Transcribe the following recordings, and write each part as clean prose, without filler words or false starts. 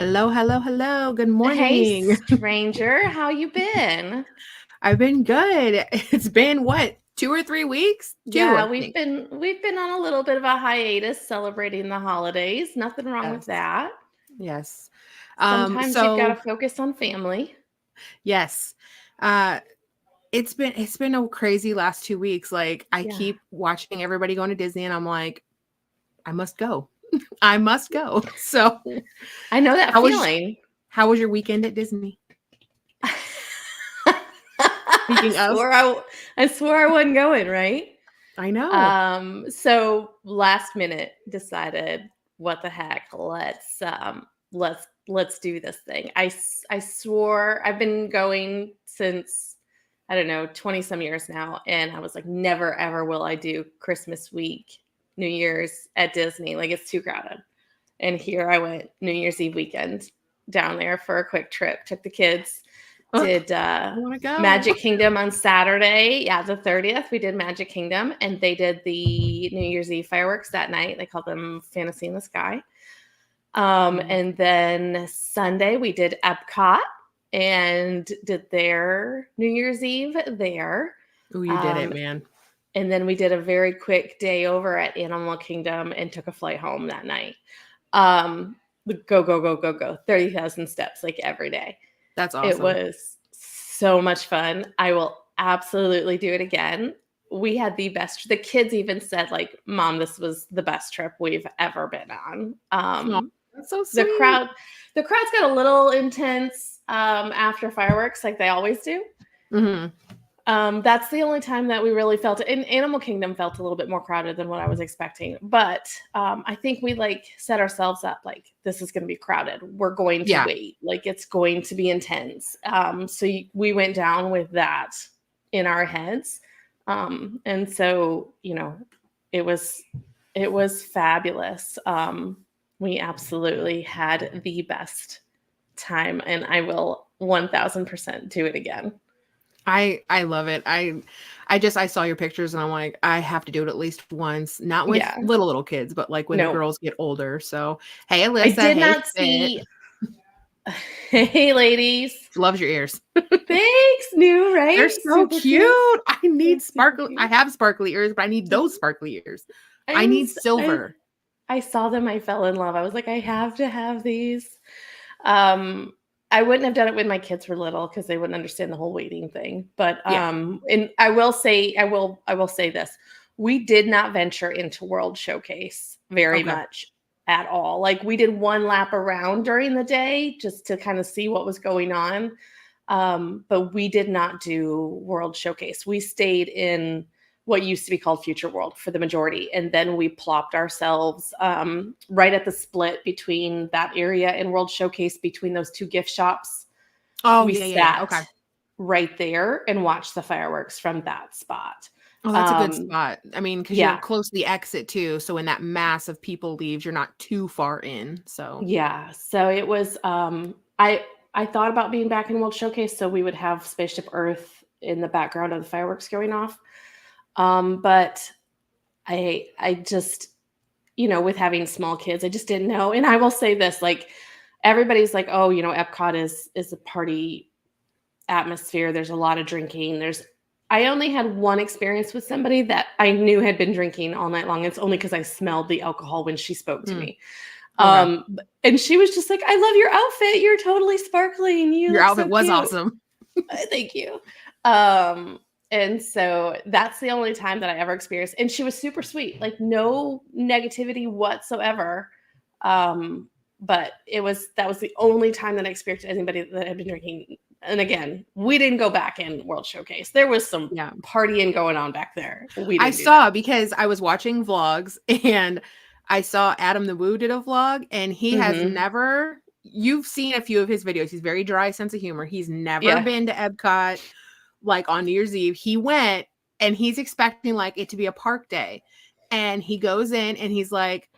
Hello, hello, hello. Good Hey, morning. stranger, how you been? I've been good. It's been what, 2 or 3 weeks? 2, Yeah, I we've think. been on a little bit of a hiatus celebrating the holidays. Nothing wrong with Yes. that. Yes. Sometimes you've got to So focus on family. yes. Uh it's been a crazy last 2 weeks. Like I Yeah. keep watching everybody going to Disney and I'm like, I must go. I must go. So I know that how was feeling. how was your weekend at Disney? I Speaking of, swore I swore I wasn't going, right? I know. So last minute decided, what the heck? Let's do this thing. I swore I've been going since, I don't know, 20 some years now, and I was like, never ever will I do Christmas week, New Year's at Disney. Like, it's too crowded. And here I went, New Year's Eve weekend down there for a quick trip. Took the kids, Ugh, did I want to go. Magic Kingdom on Saturday. Yeah, the 30th, we did Magic Kingdom, and they did the New Year's Eve fireworks that night. They called them Fantasy in the Sky. And then Sunday, we did Epcot and did their New Year's Eve there. Oh, you did it, Um, man. and then we did a very quick day over at Animal Kingdom and took a flight home that night. Go, go, go, go, go. 30,000 steps like every day. That's It awesome. was so much fun. I will absolutely do it again. We had the best. The kids even said, like, Mom, this was the best trip we've ever been on. Aw, that's so The sweet. crowds got a little intense after fireworks, like they always do. Mhm. That's the only time that we really felt it. And Animal Kingdom felt a little bit more crowded than what I was expecting. But I think we like set ourselves up like, this is going to be crowded. We're going to Yeah. wait. Like, it's going to be intense. We went down with that in our heads. And so, it was fabulous. We absolutely had the best time, and I will 1000% do it again. I love it. I saw your pictures and I'm like, I have to do it at least once, not with Yeah. little kids, but like when the No, girls get older. So, hey I Alyssa, did hey not Fit. see. Hey, ladies. Loves your ears. Thanks. New, They're right? so Super cute. cute. I They're need super sparkle. I cute. have sparkly ears, but I need those sparkly ears. I I'm. need s- I silver. I saw them. I fell in love. I was like, I have to have these. Um, I wouldn't have done it when my kids were little because they wouldn't understand the whole waiting thing. But Yeah. and I will say, I will say this: we did not venture into World Showcase very Okay. much at all. Like, we did one lap around during the day just to kind of see what was going on. But we did not do World Showcase. We stayed in what used to be called Future World for the majority. And then we plopped ourselves right at the split between that area and World Showcase, between those two gift shops. Oh, We yeah. sat Okay. right there and watched the fireworks from that spot. Oh, that's a good Um, spot. I mean, because you're yeah, close to the exit too. So when that mass of people leaves, you're not too far in. So yeah. So it was. I thought about being back in World Showcase so we would have Spaceship Earth in the background of the fireworks going off. But I just, with having small kids, I just didn't know. And I will say this, like, everybody's like, oh, Epcot is a party atmosphere. There's a lot of drinking. I only had one experience with somebody that I knew had been drinking all night long. It's only because I smelled the alcohol when she spoke to me. okay. And she was just like, I love your outfit. You're totally sparkling. You Your look outfit so was cute. awesome. Thank you. And so that's the only time that I ever experienced. And she was super sweet, like no negativity whatsoever. But that was the only time that I experienced anybody that had been drinking and again, we didn't go back in World Showcase. There was some Yeah. partying going on back there. We I didn't do saw that. because I was watching vlogs and I saw Adam the Woo did a vlog and he has Mhm. never, you've seen a few of his videos. He's very dry sense of humor. He's never Yeah. been to Epcot like on New Year's Eve. He went and he's expecting like it to be a park day. And he goes in and he's like,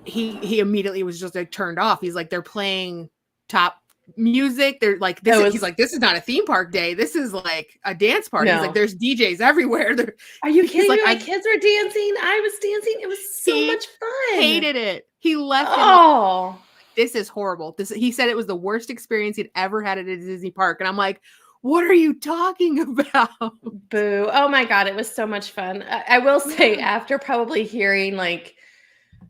he immediately was just like turned off. He's like, they're playing top music. They're like, this It is, he's was like, this is not a theme park day. This is like a dance party. He's like, no. there's DJs everywhere. Are you He's kidding like, me? My I kids were dancing. I was dancing. It was so he much fun. hated it. He left and Oh, this is horrible. This he said it was the worst experience he'd ever had at a Disney park. And I'm like, what are you talking about? boo. Oh my God. It was so much fun. I will say, Yeah. after probably hearing like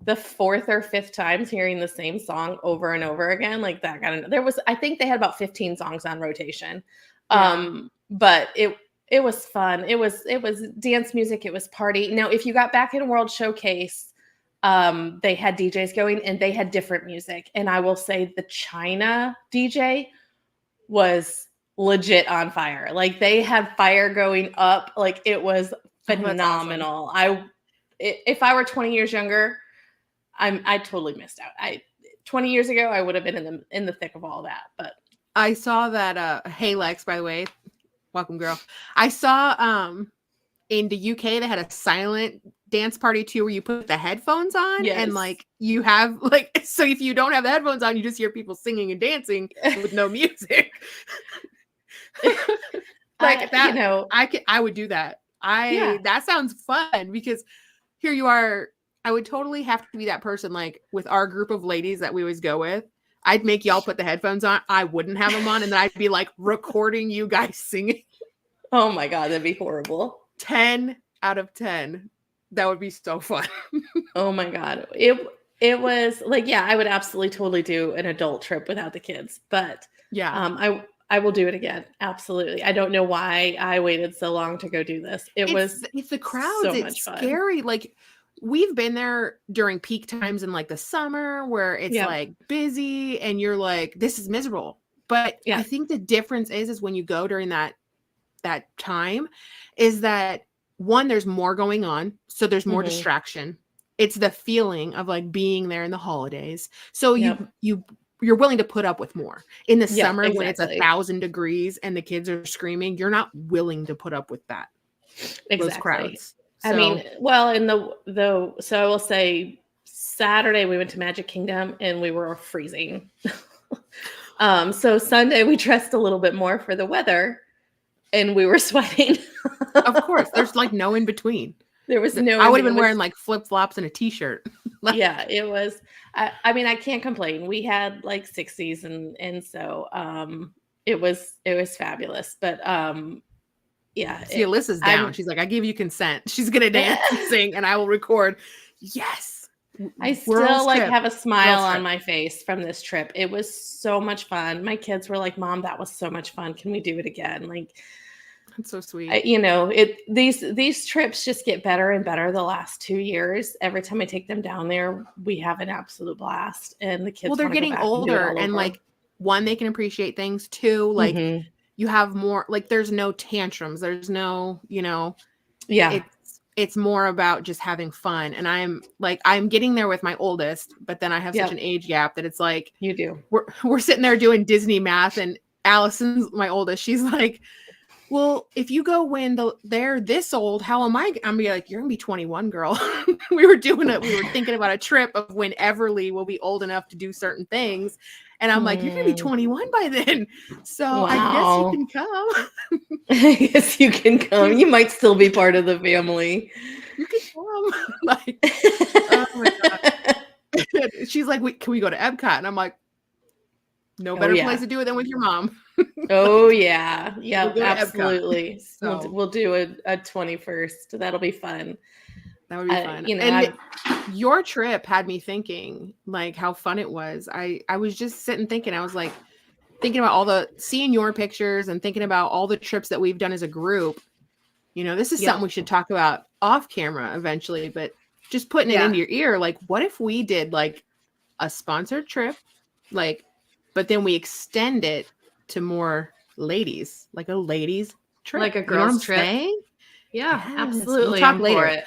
the fourth or fifth times hearing the same song over and over again, like that there was, I think they had about 15 songs on rotation. Yeah. But it was fun. It was dance music. It was party. Now, if you got back in World Showcase, they had DJs going and they had different music. And I will say the China DJ was legit on fire. Like they had fire going up. Like it was Oh, that's awesome. phenomenal. If I were 20 years younger, I totally missed out. 20 years ago, I would have been in the thick of all that. But I saw that hey Lex, by the way, welcome girl. I saw in the UK they had a silent dance party too where you put the headphones on yes. and like you have like so if you don't have the headphones on you just hear people singing and dancing with no music. Like that, you know, I would do that. yeah. That sounds fun because here you are. I would totally have to be that person, like with our group of ladies that we always go with. I'd make y'all put the headphones on. I wouldn't have them on, and then I'd be like recording you guys singing. Oh my God, that'd be horrible. 10 out of 10. That would be so fun. Oh my God. It was like, yeah, I would absolutely totally do an adult trip without the kids, but Yeah. I will do it again. Absolutely. I don't know why I waited so long to go do this. It's the crowds. so It's much fun. scary. Like we've been there during peak times in like the summer where it's like busy and you're like, this is miserable. But I think the difference is when you go during that time is that one, there's more going on. So there's more distraction. It's the feeling of like being there in the holidays. So you're willing to put up with more. In the summer when it's 1,000 degrees and the kids are screaming, you're not willing to put up with that. Exactly. Those crowds. So, I mean, well, in so I will say Saturday we went to Magic Kingdom and we were freezing. So Sunday we dressed a little bit more for the weather and we were sweating. Of course, there's like no in between. There was no. I would have been wearing like flip flops and a t-shirt. Yeah, it was. I mean, I can't complain. We had like 60s, and so it was fabulous. But yeah. See, Alyssa's down. She's like, I give you consent. She's gonna dance and sing, and I will record. Yes. I still like have a smile on my face from this trip. It was so much fun. My kids were like, "Mom, that was so much fun. Can we do it again?" Like. That's so sweet. These trips just get better and better the last 2 years. Every time I take them down there, we have an absolute blast. And the kids, well, they're getting older, and like one, they can appreciate things. Two, like you have more. Like there's no tantrums. There's no, It's more about just having fun. And I'm getting there with my oldest, but then I have such an age gap that it's like you do. We're sitting there doing Disney math, and Allison's my oldest. She's like, well, if you go when they're this old, how am I? I'm be like, you're gonna be 21, girl. we were thinking about a trip of when Everly will be old enough to do certain things, and I'm like, you're gonna be 21 by then. So I guess you can come. I guess you can come. You might still be part of the family. You can come. Like, oh my God. She's like, can we go to Epcot? And I'm like, no better place to do it than with your mom. Oh yeah, yeah, we'll absolutely. So we'll do a 21st. That'll be fun. That would be fun. And your trip had me thinking like how fun it was. I was just sitting thinking. I was like thinking about seeing your pictures and thinking about all the trips that we've done as a group. This is something we should talk about off camera eventually. But just putting it into your ear, like, what if we did like a sponsored trip, like. But then we extend it to more ladies, like a ladies trip, like a you know what I'm girls trip. saying? Yeah, Yes. absolutely. We'll talk I'm later. for it.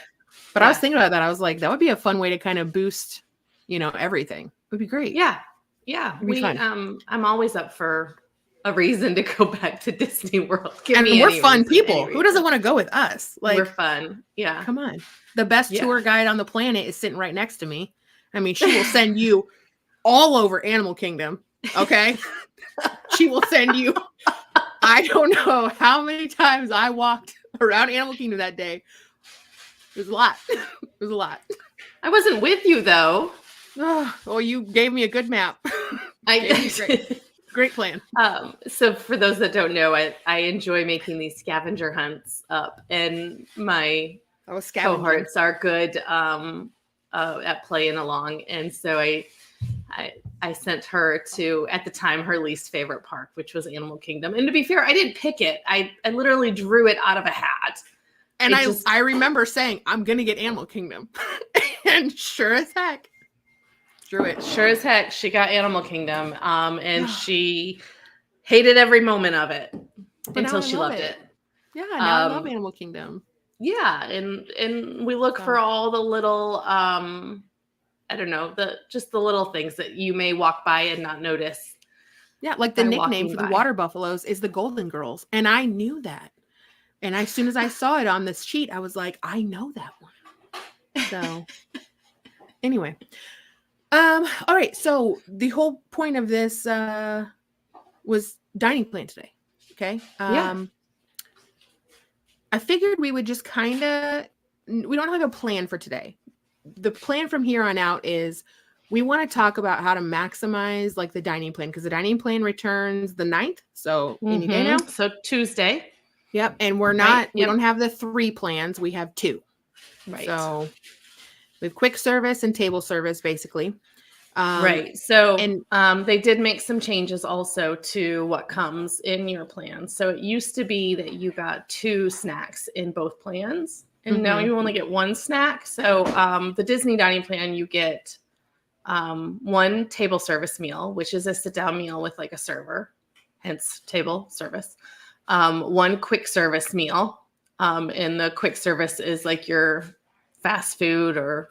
But I was thinking about that. I was like, that would be a fun way to kind of boost, everything. It would be great. Yeah. Yeah. It'd be fun. I'm always up for a reason to go back to Disney World. And we're fun people. Who doesn't want to go with us? Like, we're fun. Yeah. Come on. The best tour guide on the planet is sitting right next to me. I mean, she will send you all over Animal Kingdom. Okay. She will send you. I don't know how many times I walked around Animal Kingdom that day. It was a lot. It was a lot. I wasn't with you though. Oh, you gave me a good map. Great plan. So for those that don't know, I enjoy making these scavenger hunts up, and my cohorts are good at playing along. And so I sent her to, at the time, her least favorite park, which was Animal Kingdom. And to be fair, I didn't pick it. I literally drew it out of a hat. And I remember saying, I'm going to get Animal Kingdom. And sure as heck, drew it. Sure as heck, she got Animal Kingdom. And she hated every moment of it until she loved it. Yeah, now I love Animal Kingdom. Yeah, and we look for all the little, I don't know, the little things that you may walk by and not notice. Yeah, like the nickname for the water buffaloes is the Golden Girls. And I knew that. And as soon as I saw it on this sheet, I was like, I know that one. So anyway. All right. So the whole point of this was dining plan today. Okay. I figured we would just we don't have a plan for today. The plan from here on out is we want to talk about how to maximize like the dining plan, because the dining plan returns the 9th. So any day now. So Tuesday. Yep. And we don't have the 3 plans. We have 2. Right. So we have quick service and table service, basically. Right. So they did make some changes also to what comes in your plan. So it used to be that you got 2 snacks in both plans, and now you only get 1 snack. So the Disney dining plan, you get 1 table service meal, which is a sit-down meal with like a server, hence table service. 1 quick service meal. And the quick service is like your fast food or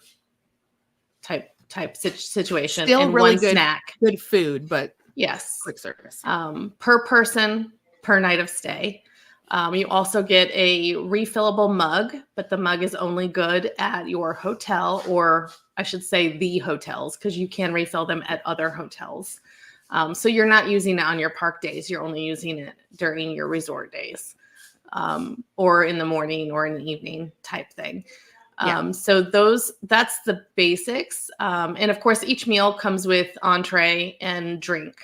type situation. Still and really 1 snack. Good food, but yes, quick service. Per person per night of stay. You also get a refillable mug, but the mug is only good at your hotel, or I should say the hotels, because you can refill them at other hotels. So you're not using it on your park days. You're only using it during your resort days, or in the morning or in the evening type thing. So that's the basics. And of course, each meal comes with entree and drink.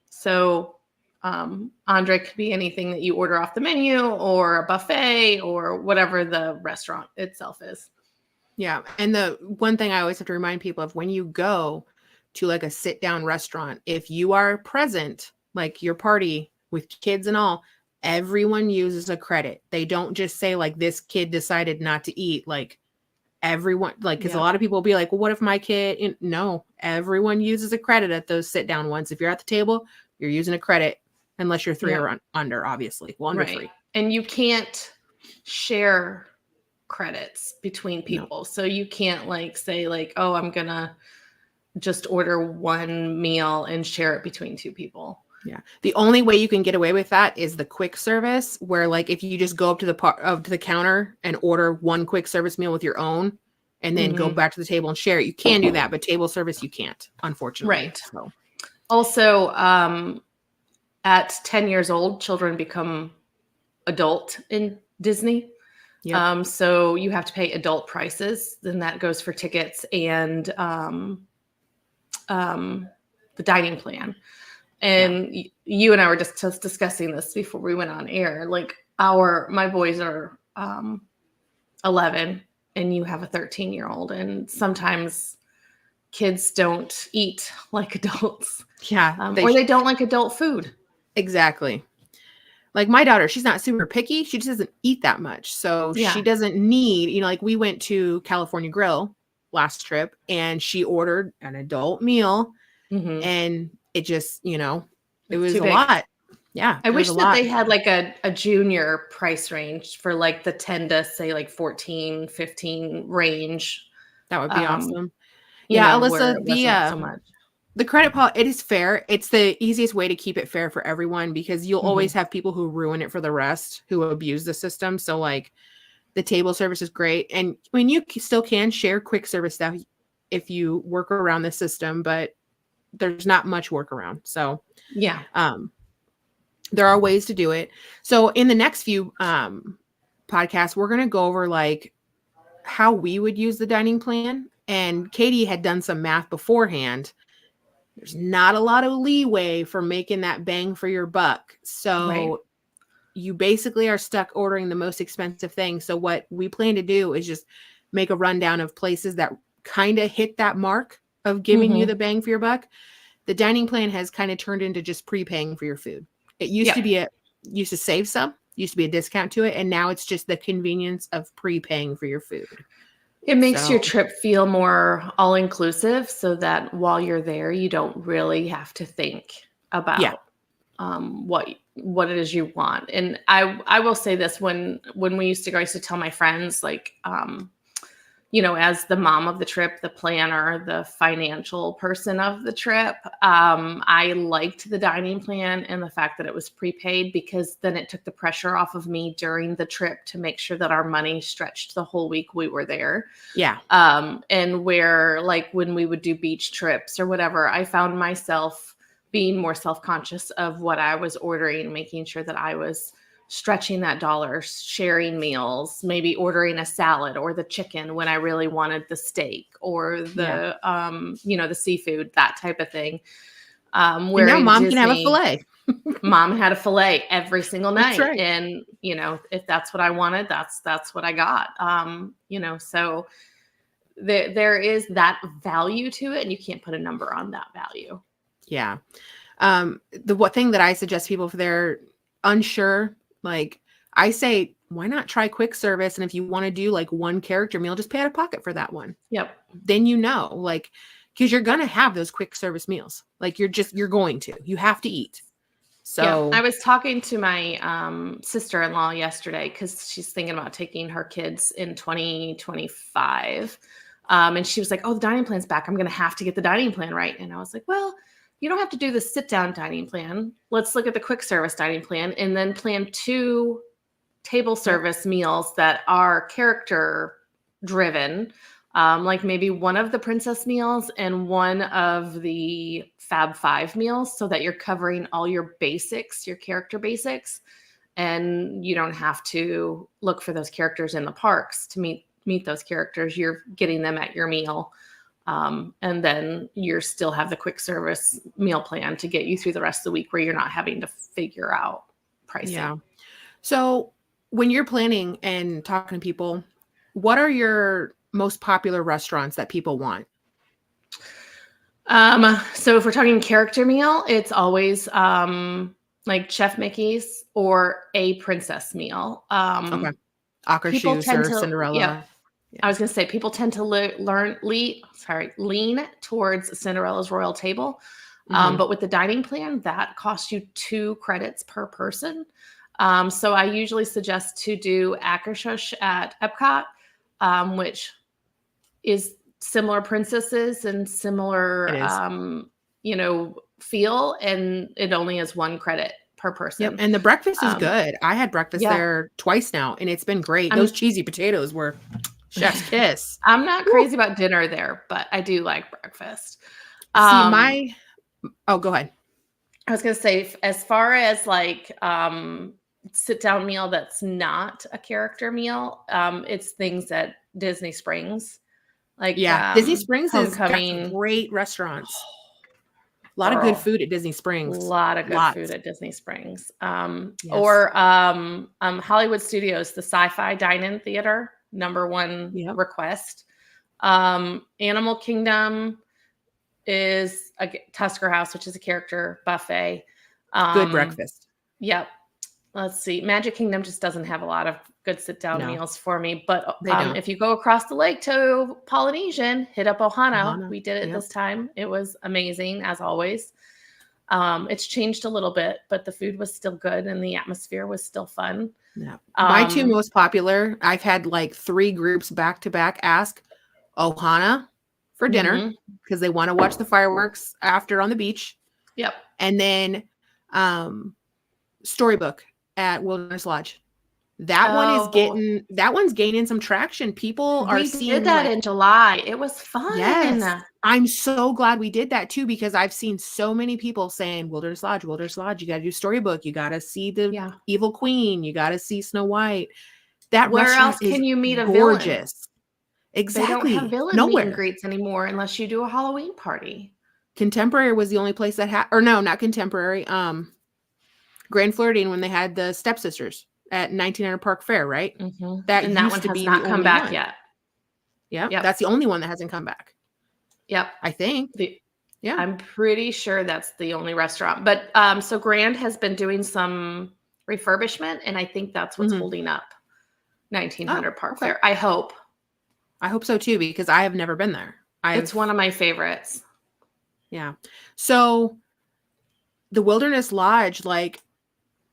So entree could be anything that you order off the menu, or a buffet, or whatever the restaurant itself is. Yeah. And the one thing I always have to remind people of, when you go to like a sit down restaurant, if you are present, like your party with kids and all, everyone uses a credit. They don't just say like, this kid decided not to eat. Like everyone, like, because a lot of people will be like, well, what if my kid, no, everyone uses a credit at those sit down ones. If you're at the table, you're using a credit, unless you're 3 or under, obviously. Well, under 3. And you can't share credits between people. No. So you can't like say like, oh, I'm going to just order 1 meal and share it between 2 people. Yeah. The only way you can get away with that is the quick service, where like if you just go up to the counter and order 1 quick service meal with your own, and then go back to the table and share it, you can do that, but table service you can't, unfortunately. Right. So also, at 10 years old, children become adult in Disney. Yep. So you have to pay adult prices. Then that goes for tickets and the dining plan. And you and I were just discussing this before we went on air. Like my boys are 11, and you have a 13-year-old, and sometimes kids don't eat like adults. Yeah. Or they don't like adult food. Exactly. Like my daughter, she's not super picky. She just doesn't eat that much. So she doesn't need, like we went to California Grill last trip, and she ordered an adult meal, and it just, it was a lot. Yeah. I wish that they had like a junior price range for like the 10 to say like 14, 15 range. That would be awesome. Yeah, Alyssa, where it wasn't so much. The credit policy, it is fair. It's the easiest way to keep it fair for everyone because you'll always have people who ruin it for the rest, who abuse the system. So like the table service is great. And I mean, you still can share quick service stuff if you work around the system, but there's not much workaround. So yeah, there are ways to do it. So in the next few podcasts, we're going to go over like how we would use the dining plan. And Katie had done some math beforehand. There's not a lot of leeway for making that bang for your buck. So you basically are stuck ordering the most expensive thing. So what we plan to do is just make a rundown of places that kind of hit that mark of giving you the bang for your buck. The dining plan has kind of turned into just prepaying for your food. It used to be used to save some, used to be a discount to it. And now it's just the convenience of prepaying for your food. It makes your trip feel more all-inclusive so that while you're there, you don't really have to think about what it is you want. And I will say this, when we used to go, I used to tell my friends, like, as the mom of the trip, the planner, the financial person of the trip, I liked the dining plan and the fact that it was prepaid, because then it took the pressure off of me during the trip to make sure that our money stretched the whole week we were there. Yeah. And where, like, when we would do beach trips or whatever, I found myself being more self-conscious of what I was ordering, making sure that I was stretching that dollar, sharing meals, maybe ordering a salad or the chicken when I really wanted the steak or the, the seafood, that type of thing. Where now mom can have a filet. Mom had a filet every single night. That's right. And, if that's what I wanted, that's what I got. So there is that value to it, and you can't put a number on that value. Yeah. The thing that I suggest people, if they're unsure, like I say, why not try quick service? And if you want to do like one character meal, just pay out of pocket for that one. Yep. Then like, because you're going to have those quick service meals. Like you have to eat. So I was talking to my sister-in-law yesterday because she's thinking about taking her kids in 2025. And she was like, oh, the dining plan's back. I'm going to have to get the dining plan right. And I was like, well, you don't have to do the sit-down dining plan. Let's look at the quick service dining plan and then plan 2 table service meals that are character-driven, like maybe one of the princess meals and one of the Fab 5 meals, so that you're covering all your basics, your character basics, and you don't have to look for those characters in the parks to meet those characters. You're getting them at your meal. And then you still have the quick service meal plan to get you through the rest of the week where you're not having to figure out pricing. Yeah. So when you're planning and talking to people, what are your most popular restaurants that people want? So if we're talking character meal, it's always like Chef Mickey's or a princess meal. Okay. Akershus or Cinderella. Yeah. I was going to say, people tend to lean towards Cinderella's Royal Table. But with the dining plan, that costs you 2 credits per person. So I usually suggest to do Akershus at Epcot, which is similar princesses and similar, feel. And it only is 1 credit per person. Yep. And the breakfast is good. I had breakfast there twice now, and it's been great. Those cheesy potatoes were chef's kiss. I'm not crazy about dinner there, but I do like breakfast. Go ahead. I was going to say, as far as like sit down meal that's not a character meal, it's things at Disney Springs. Like Disney Springs has got great restaurants. A lot of good food at Disney Springs. A lot of good food at Disney Springs. Or Hollywood Studios, the Sci-Fi Dine-In Theater. Number 1 request. Animal Kingdom is a Tusker House, which is a character buffet. Good breakfast. Yep. Let's see. Magic Kingdom just doesn't have a lot of good sit-down meals for me. But if you go across the lake to Polynesian, hit up Ohana. We did it this time. It was amazing, as always. It's changed a little bit, but the food was still good and the atmosphere was still fun. Yeah. My two most popular, I've had like 3 groups back to back ask Ohana for dinner because they want to watch the fireworks after on the beach. Yep. And then Storybook at Wilderness Lodge. That one's gaining some traction. People are seeing. We did that in July. It was fun. Yes. I'm so glad we did that too, because I've seen so many people saying Wilderness Lodge, you got to do Storybook. You got to see the Evil Queen. You got to see Snow White. That Where else can you meet a gorgeous villain? Exactly. They don't have villain meet and greets anymore unless you do a Halloween party. Contemporary was the only place that had, or no, not Contemporary. Grand Floridian, when they had the Stepsisters at 1900 Park Fair, right? That one has not come back yet. Yeah, that's the only one that hasn't come back. Yep, I think. I'm pretty sure that's the only restaurant. But so Grand has been doing some refurbishment, and I think that's what's holding up 1900 Park Fair. I hope so too, because I have never been there. It's one of my favorites. Yeah. So the Wilderness Lodge,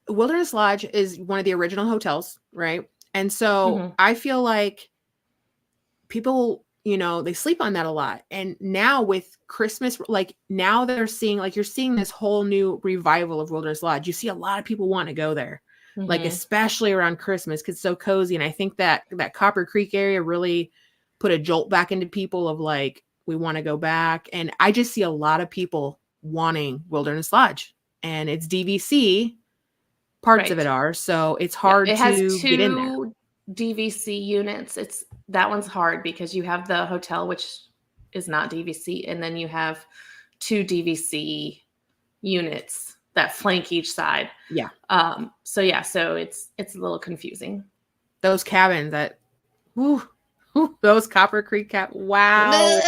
Wilderness Lodge is one of the original hotels, right? And so I feel like people, they sleep on that a lot. And now with Christmas, now they're seeing, you're seeing this whole new revival of Wilderness Lodge. You see a lot of people want to go there, especially around Christmas, because it's so cozy. And I think that Copper Creek area really put a jolt back into people of we want to go back. And I just see a lot of people wanting Wilderness Lodge, and it's DVC. Parts of it are, so it's hard to get in there. DVC units. That one's hard because you have the hotel, which is not DVC, and then you have 2 DVC units that flank each side. Yeah. So it's a little confusing. Those cabins those Copper Creek wow.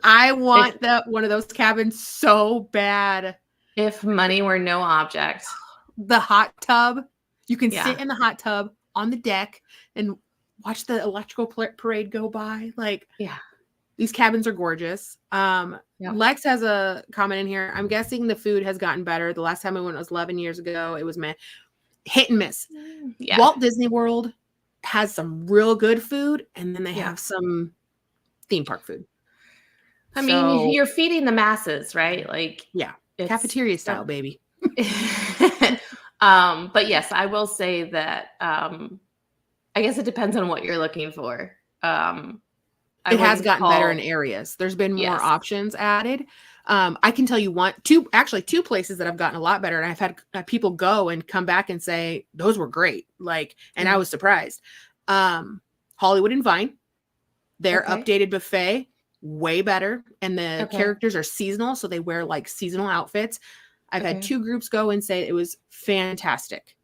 I want one of those cabins so bad. If money were no object. The hot tub. You can sit in the hot tub on the deck and watch the electrical parade go by. These cabins are gorgeous. Lex has a comment in here. I'm guessing the food has gotten better. The last time I went was 11 years ago. It was hit and miss. Yeah. Walt Disney World has some real good food, and then they have some theme park food. I mean, you're feeding the masses, right? Cafeteria style, baby. But yes, I will say that I guess it depends on what you're looking for. It has gotten better in areas. There's been more options added. I can tell you two places that have gotten a lot better, and I've had people go and come back and say those were great. And I was surprised. Hollywood and Vine, their updated buffet, way better, and the characters are seasonal, so they wear seasonal outfits. I've had 2 groups go and say it was fantastic,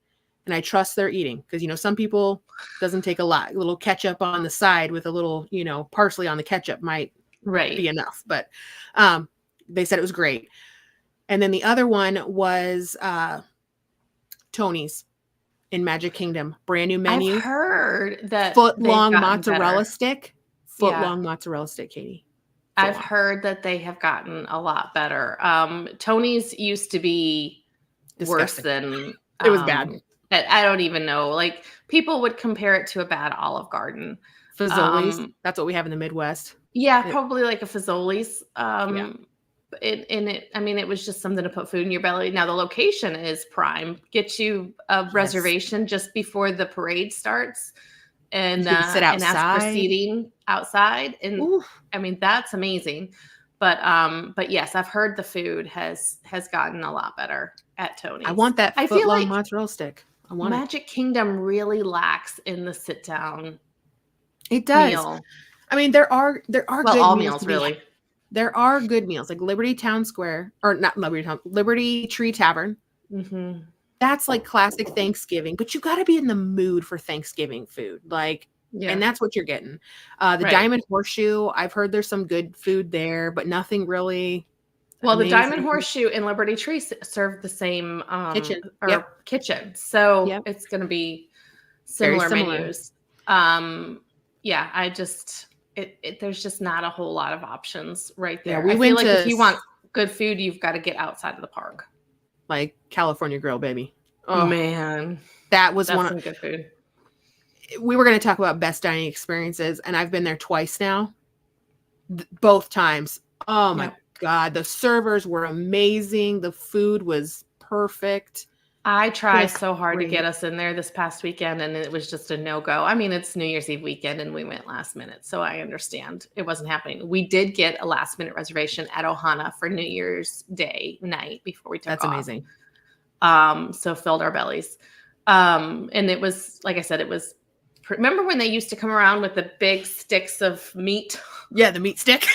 and I trust their eating, because some people doesn't take a lot. A little ketchup on the side with a little parsley on the ketchup might be enough, but they said it was great. And then the other one was Tony's in Magic Kingdom, brand new menu. I've heard that foot-long mozzarella stick, mozzarella stick, Katie. I've heard that they have gotten a lot better. Tony's used to be disgusting. Worse than it was bad. I don't even know. People would compare it to a bad Olive Garden. Fazoli's. That's what we have in the Midwest. Yeah, probably like a Fazoli's. It was just something to put food in your belly. Now the location is prime. Get you a reservation just before the parade starts, and sit outside. And ask for seating outside. And oof. That's amazing. But yes, I've heard the food has gotten a lot better at Tony's. I want that foot-long mozzarella stick. I want Magic Kingdom really lacks in the sit down. It does. Meal. There are good all meals really. There are good meals like Liberty Town Square, or not Liberty Town, Liberty Tree Tavern. Mm-hmm. That's classic Thanksgiving, but you got to be in the mood for Thanksgiving food, and that's what you're getting. The Diamond Horseshoe, I've heard there's some good food there, but nothing really. Well, amazing. The Diamond Horseshoe and Liberty Tree serve the same kitchen, so it's going to be similar menus. There's just not a whole lot of options right there. Yeah, we went to if you want good food, you've got to get outside of the park. Like California Grill, baby. Oh man, that's some good food. We were going to talk about best dining experiences, and I've been there twice now. Both times. Oh my God. The servers were amazing. The food was perfect. I tried so hard to get us in there this past weekend, and it was just a no-go. I mean, it's New Year's Eve weekend, and we went last minute, so I understand it wasn't happening. We did get a last-minute reservation at Ohana for New Year's Day night before we took off. That's amazing. So filled our bellies. And it was, like I said, it was. Remember when they used to come around with the big sticks of meat? Yeah, the meat stick.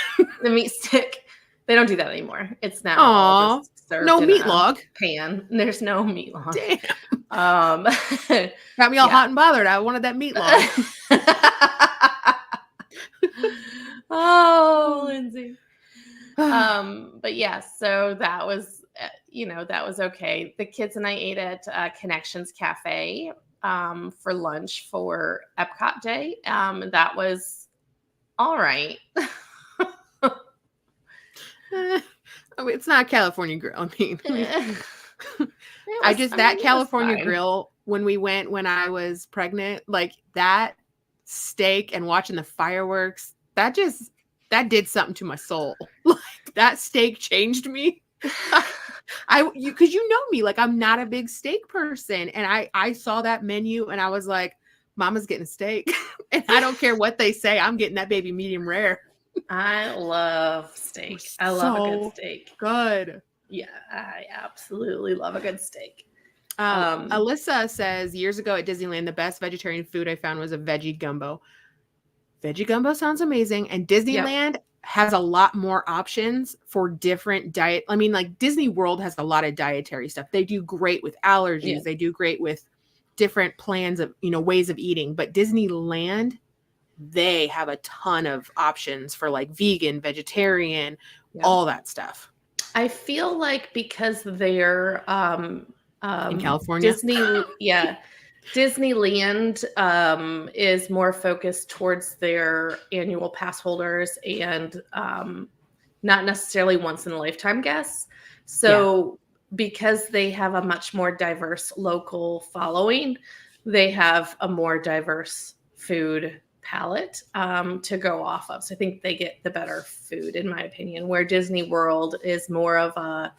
The meat stick. They don't do that anymore. It's now all just served no in meat a log pan. There's no meat log. Damn. Got me all hot and bothered. I wanted that meat log. Oh, Lindsay. But yeah, so that was, that was okay. The kids and I ate at Connections Cafe for lunch for Epcot Day. That was all right. I mean, it's not California Grill. I mean, that California Grill, when we went when I was pregnant, like that steak and watching the fireworks, that did something to my soul. Like that steak changed me. Because you know me, like I'm not a big steak person, and I saw that menu and I was like, Mama's getting a steak, and I don't care what they say, I'm getting that baby medium rare. I love steak. I love a good steak. Good. Yeah, I absolutely love a good steak. Alyssa says, years ago at Disneyland, the best vegetarian food I found was a veggie gumbo. Veggie gumbo sounds amazing. And Disneyland has a lot more options for different diet. I mean, like Disney World has a lot of dietary stuff. They do great with allergies. Yeah. They do great with different plans of, ways of eating. But Disneyland, they have a ton of options for like vegan, vegetarian, all that stuff. I feel like because they're in California, Disneyland is more focused towards their annual pass holders and not necessarily once in a lifetime guests. So because they have a much more diverse local following, they have a more diverse food palette to go off of. So I think they get the better food, in my opinion, where Disney World is more of a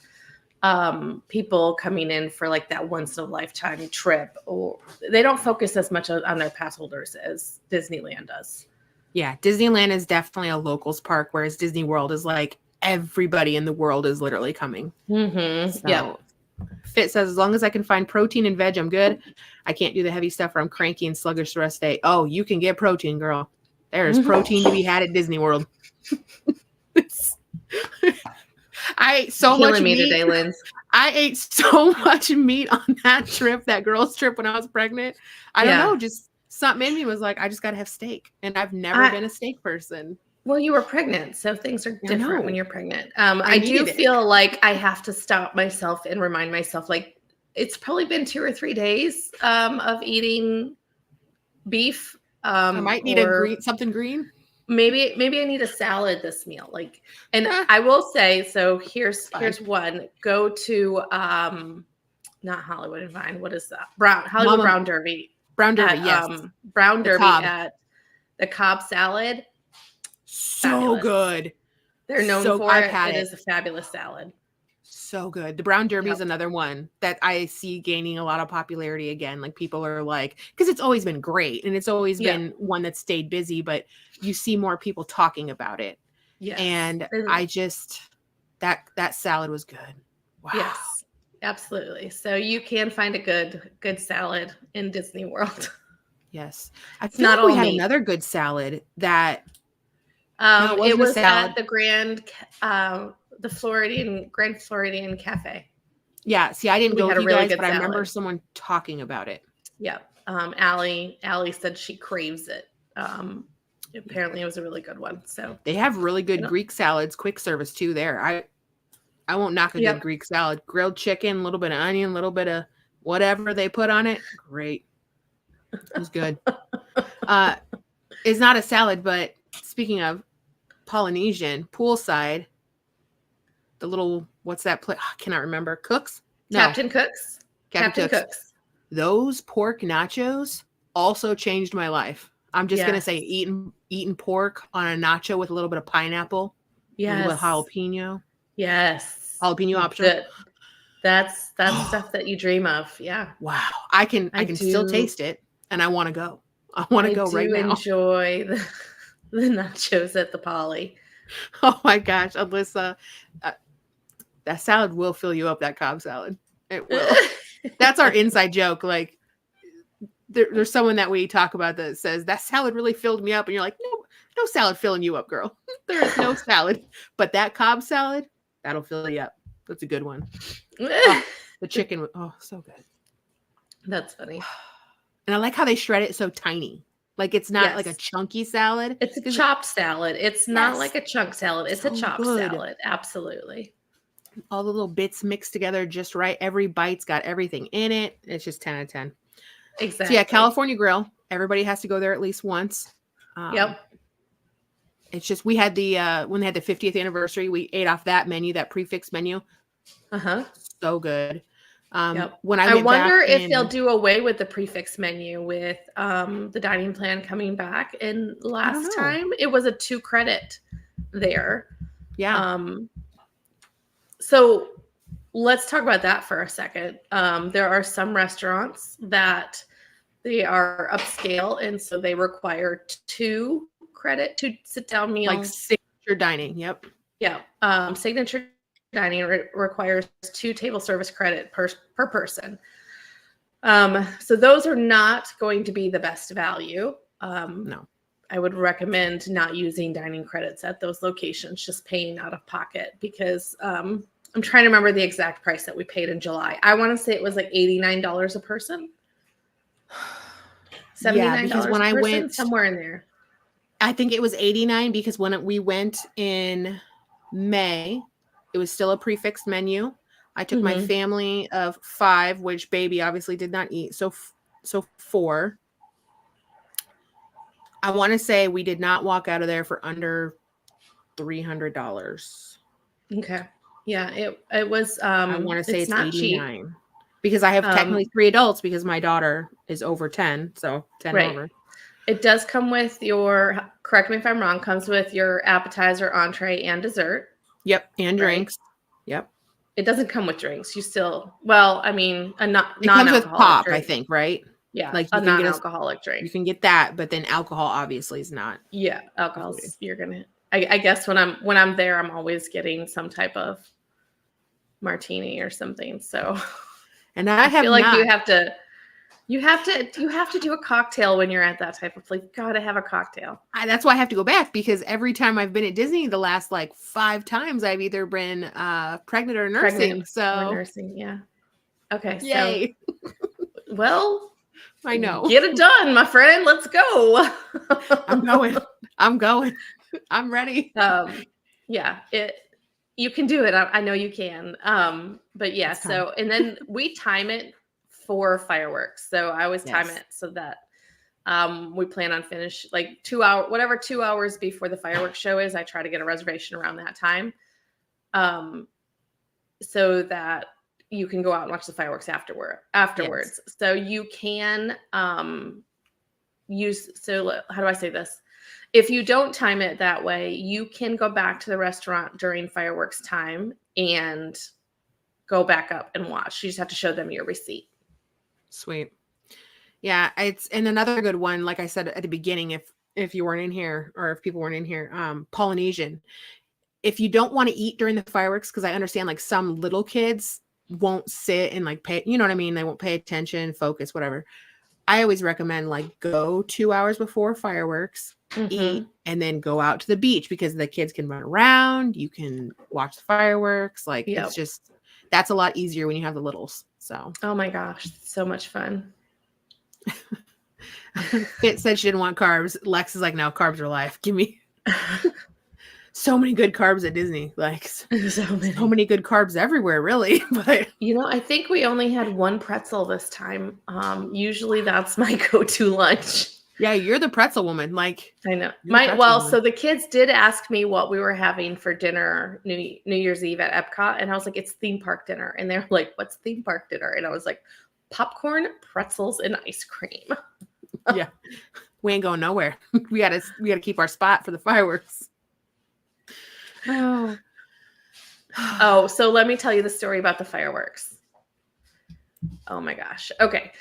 people coming in for like that once in a lifetime trip, or they don't focus as much on their pass holders as Disneyland does. Yeah, Disneyland is definitely a locals park, whereas Disney World is like everybody in the world is literally coming. Mm-hmm. Yeah. Fit says, as long as I can find protein and veg, I'm good. I can't do the heavy stuff or I'm cranky and sluggish the rest of the day. Oh, you can get protein, girl. There's protein to be had at Disney World. I ate so much meat today, Linz. I ate so much meat on that trip, that girl's trip when I was pregnant. I don't know, just something in me was like, I just got to have steak. And I've never been a steak person. Well, you were pregnant, so things are different when you're pregnant. I do feel like I have to stop myself and remind myself, like, it's probably been 2 or 3 days of eating beef. I might need something green. Maybe I need a salad this meal. Like, and I will say, so here's one. Go to not Hollywood and Vine. What is that? Hollywood Brown Derby. Brown Derby, yes. Brown Derby at the Cobb salad. So fabulous. Good. They're known for it. It is a fabulous salad. So good. The Brown Derby is another one that I see gaining a lot of popularity again. Like people are like, because it's always been great and it's always been one that stayed busy, but you see more people talking about it. Yes. And I just, that salad was good. Wow. Yes, absolutely. So you can find a good salad in Disney World. Yes. I feel like we had another good salad that it was at the the Grand Floridian Cafe. Yeah. See, I didn't go with you guys, but I remember someone talking about it. Yeah. Allie said she craves it. Apparently it was a really good one. So they have really good Greek salads, quick service too there. I won't knock a good Greek salad. Grilled chicken, a little bit of onion, a little bit of whatever they put on it. Great. It was good. It's not a salad, but speaking of Polynesian, poolside, the little, what's that place? I cannot remember. Cooks? No. Captain Cooks. Captain Cooks. Those pork nachos also changed my life. I'm just gonna say eating pork on a nacho with a little bit of pineapple. Yes. With jalapeno. Yes. Jalapeno option. That's stuff that you dream of. Yeah. Wow. I can still taste it, and I want to go. I want to go right now. I do enjoy the nachos at the Poly. Oh my gosh, Alyssa, that salad will fill you up. That Cobb salad, it will. That's our inside joke. Like, there's someone that we talk about that says that salad really filled me up, and you're like, no salad filling you up, girl. There is no salad, but that Cobb salad, that'll fill you up. That's a good one. Oh, the chicken, so good. That's funny. And I like how they shred it so tiny. Like, it's not like a chunky salad. It's a chopped salad. It's not like a chunk salad. It's so a chopped salad. Absolutely. All the little bits mixed together just right. Every bite's got everything in it. It's just 10 out of 10. Exactly. So yeah, California Grill. Everybody has to go there at least once. Yep. It's just, we had when they had the 50th anniversary, we ate off that menu, that prefix menu. So good. When I wonder if they'll do away with the prefix menu with the dining plan coming back. And last time it was a 2 credit there. Yeah. So let's talk about that for a second. There are some restaurants that they are upscale, and so they require 2 credit to sit down meal. Like signature dining. Yep. Yeah. Signature dining requires 2 table service credit per person. So those are not going to be the best value. No. I would recommend not using dining credits at those locations, just paying out of pocket, because I'm trying to remember the exact price that we paid in July. I want to say it was like $89 a person. $79 because when I went somewhere in there. I think it was 89 because when we went in May, it was still a prefixed menu. I took my family of 5, which baby obviously did not eat. So 4. I want to say we did not walk out of there for under $300. Okay. Yeah, it was. I want to say it's not 89 cheap. because I have technically 3 adults because my daughter is over 10, so 10 over. It does come with your, correct me if I'm wrong, comes with your appetizer, entree, and dessert. Yep, and drinks. Yep. It doesn't come with drinks. You still, well, I mean, it comes with pop, drink. I think, right? Yeah, like a non-alcoholic drink. You can get that, but then alcohol obviously is not. Yeah, alcohol. You're gonna. I guess when I'm there, I'm always getting some type of martini or something. So, and I feel like you have to do a cocktail when you're at that type of place. You gotta have a cocktail. That's why I have to go back, because every time I've been at Disney, the last like 5 times, I've either been pregnant or nursing. Yeah. Okay. Yay. So, well, I know. Get it done, my friend. Let's go. I'm going. I'm ready. Yeah. You can do it. I know you can. But yeah. So, and then we time it for fireworks. So I always time it so that we plan on finish like 2 hours before the fireworks show is. I try to get a reservation around that time, so that you can go out and watch the fireworks afterwards. Yes. So you can use. So how do I say this? If you don't time it that way, you can go back to the restaurant during fireworks time and go back up and watch. You just have to show them your receipt. Sweet. Yeah, and another good one, like I said at the beginning, if you weren't in here, or if people weren't in here, Polynesian. If you don't want to eat during the fireworks, because I understand like some little kids won't sit and like pay, you know what I mean? They won't pay attention, focus, whatever. I always recommend like go 2 hours before fireworks, eat, and then go out to the beach, because the kids can run around. You can watch the fireworks. Like it's just, that's a lot easier when you have the littles. So, oh my gosh, so much fun. Fit said she didn't want carbs. Lex is like, no, carbs are life. Give me so many good carbs at Disney. Like so many good carbs everywhere, really. But I think we only had 1 pretzel this time. Usually that's my go-to lunch. Yeah, you're the pretzel woman. Like, I know. woman. So the kids did ask me what we were having for dinner New Year's Eve at Epcot, and I was like, it's theme park dinner. And they're like, what's theme park dinner? And I was like, popcorn, pretzels, and ice cream. Yeah. We ain't going nowhere. We gotta keep our spot for the fireworks. Oh. Oh, so let me tell you the story about the fireworks. Oh my gosh. Okay.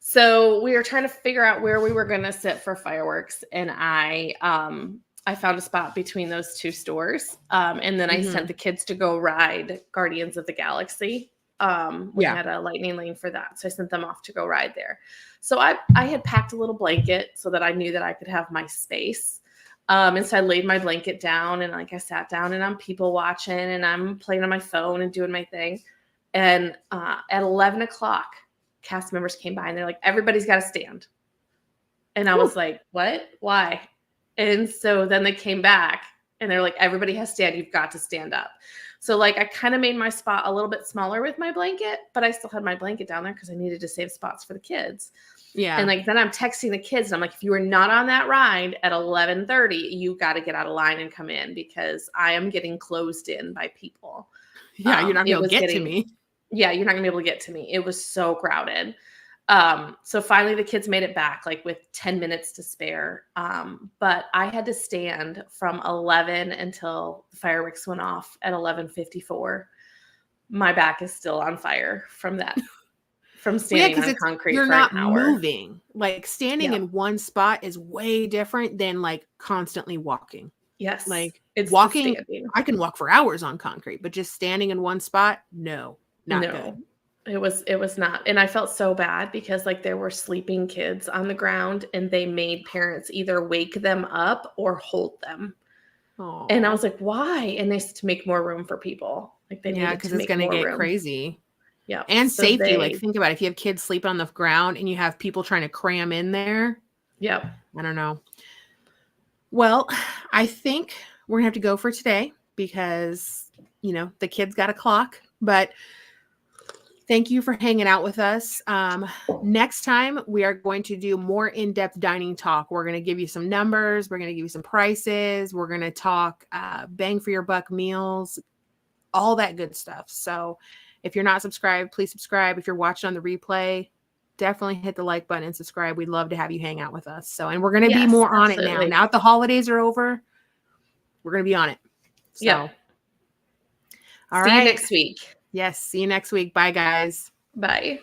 So we were trying to figure out where we were going to sit for fireworks, and I found a spot between those two stores, and then I sent the kids to go ride Guardians of the Galaxy. We had a lightning lane for that, so I sent them off to go ride there. So I had packed a little blanket so that I knew that I could have my space. And so I laid my blanket down, and like I sat down, and I'm people watching, and I'm playing on my phone and doing my thing. And at 11 o'clock, cast members came by and they're like, everybody's got to stand. And I was like, what? Why? And so then they came back and they're like, everybody has to stand. You've got to stand up. So like I kind of made my spot a little bit smaller with my blanket, but I still had my blanket down there because I needed to save spots for the kids. Yeah. And like then I'm texting the kids and I'm like, if you are not on that ride at 11:30, you got to get out of line and come in because I am getting closed in by people. Yeah, you're not going to get to me. Yeah, you're not gonna be able to get to me. It was so crowded. So finally the kids made it back like with 10 minutes to spare. But I had to stand from 11 until the fireworks went off at 11:54. My back is still on fire from that, from standing on concrete for an hour. You're not moving. Like standing in one spot is way different than like constantly walking. Yes. Like it's walking, I can walk for hours on concrete, but just standing in one spot, no. Not good. It was not. And I felt so bad because like there were sleeping kids on the ground and they made parents either wake them up or hold them. Aww. And I was like, why? And they said to make more room for people. Like they needed to make more room. Because it's going to get crazy. Yeah. And so safety. Like think about it. If you have kids sleep on the ground and you have people trying to cram in there. Yep. I don't know. Well, I think we're going to have to go for today because, you know, the kids got a clock, but thank you for hanging out with us. Next time, we are going to do more in-depth dining talk. We're going to give you some numbers. We're going to give you some prices. We're going to talk bang for your buck meals, all that good stuff. So if you're not subscribed, please subscribe. If you're watching on the replay, definitely hit the like button and subscribe. We'd love to have you hang out with us. So, and we're going to be more on it now. Now that the holidays are over, we're going to be on it. So, yeah. All right. See you next week. Yes. See you next week. Bye, guys. Bye.